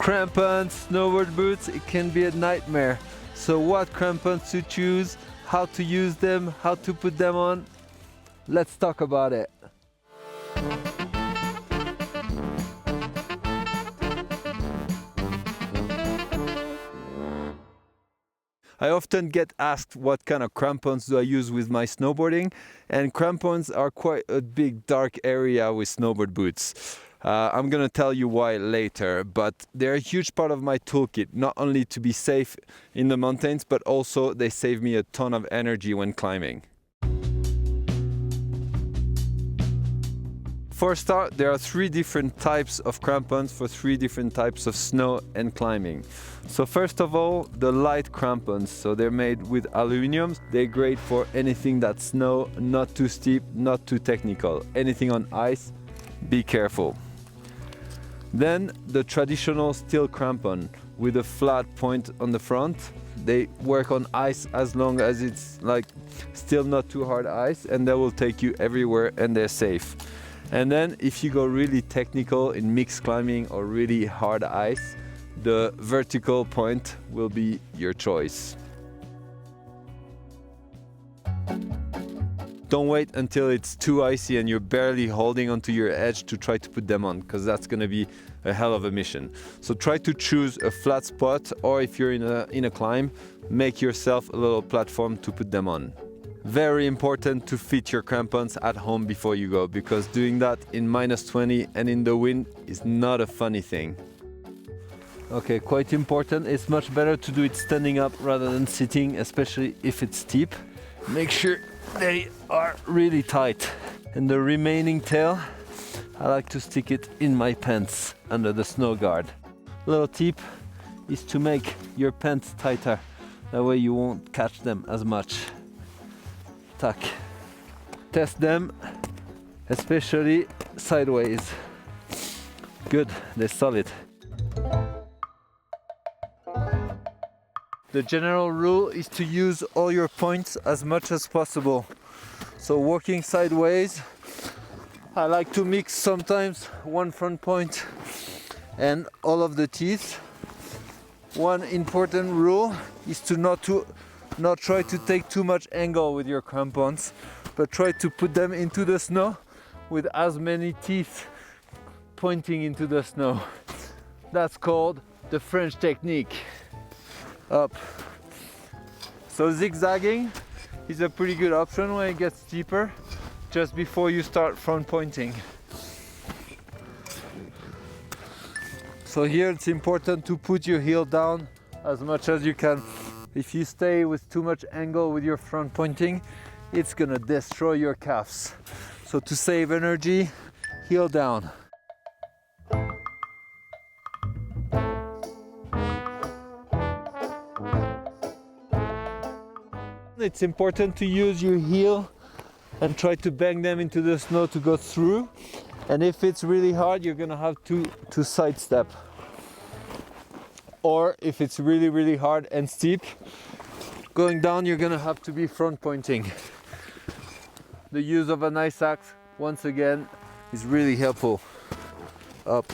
Crampons, snowboard boots, it can be a nightmare. So what crampons to choose, how to use them, how to put them on, let's talk about it. I often get asked what kind of crampons do I use with my snowboarding, and crampons are quite a big dark area with snowboard boots. I'm gonna tell you why later, but they're a huge part of my toolkit, not only to be safe in the mountains, but also they save me a ton of energy when climbing. For a start, there are 3 different types of crampons for 3 different types of snow and climbing. So first of all, the light crampons. So they're made with aluminum. They're great for anything that's snow, not too steep, not too technical. Anything on ice, be careful. Then the traditional steel crampon with a flat point on the front. They work on ice as long as it's like still not too hard ice, and they will take you everywhere and they're safe. And then if you go really technical in mixed climbing or really hard ice, the vertical point will be your choice. Don't wait until it's too icy and you're barely holding onto your edge to try to put them on, because that's going to be a hell of a mission. So try to choose a flat spot, or if you're in a climb, make yourself a little platform to put them on. Very important to fit your crampons at home before you go, because doing that in -20 and in the wind is not a funny thing. Okay, quite important. It's much better to do it standing up rather than sitting, especially if it's steep. Make sure they are really tight. And the remaining tail, I like to stick it in my pants under the snow guard. Little tip is to make your pants tighter. That way you won't catch them as much. Tack. Test them, especially sideways. Good, they're solid. The general rule is to use all your points as much as possible. So walking sideways, I like to mix sometimes one front point and all of the teeth. One important rule is to not try to take too much angle with your crampons, but try to put them into the snow with as many teeth pointing into the snow. That's called the French technique. Up. So zigzagging is a pretty good option when it gets steeper, just before you start front pointing. So here it's important to put your heel down as much as you can. If you stay with too much angle with your front pointing, it's gonna destroy your calves. So to save energy, heel down. It's important to use your heel and try to bang them into the snow to go through. And if it's really hard, you're gonna have to sidestep. Or if it's really, really hard and steep, going down, you're gonna have to be front pointing. The use of an ice axe, once again, is really helpful. Up.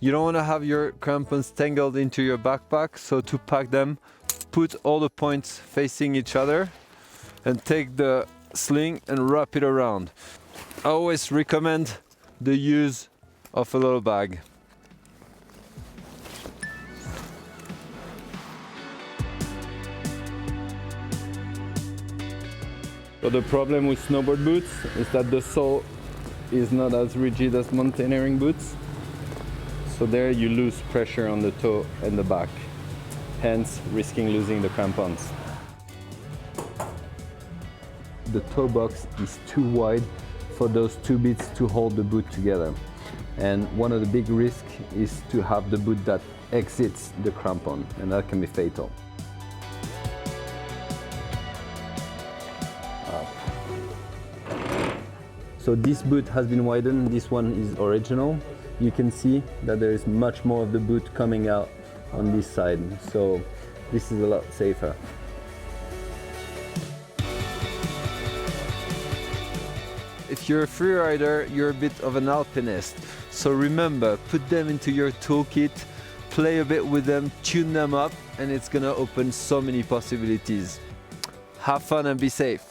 You don't want to have your crampons tangled into your backpack, so to pack them, put all the points facing each other and take the sling and wrap it around. I always recommend the use of a little bag. So the problem with snowboard boots is that the sole is not as rigid as mountaineering boots. So there you lose pressure on the toe and the back, hence risking losing the crampons. The toe box is too wide for those 2 bits to hold the boot together. And one of the big risks is to have the boot that exits the crampon, and that can be fatal. So this boot has been widened, this one is original. You can see that there is much more of the boot coming out on this side, so this is a lot safer. if you're a freerider, you're a bit of an alpinist. So remember, put them into your toolkit, play a bit with them, tune them up, and it's gonna open so many possibilities. Have fun and be safe.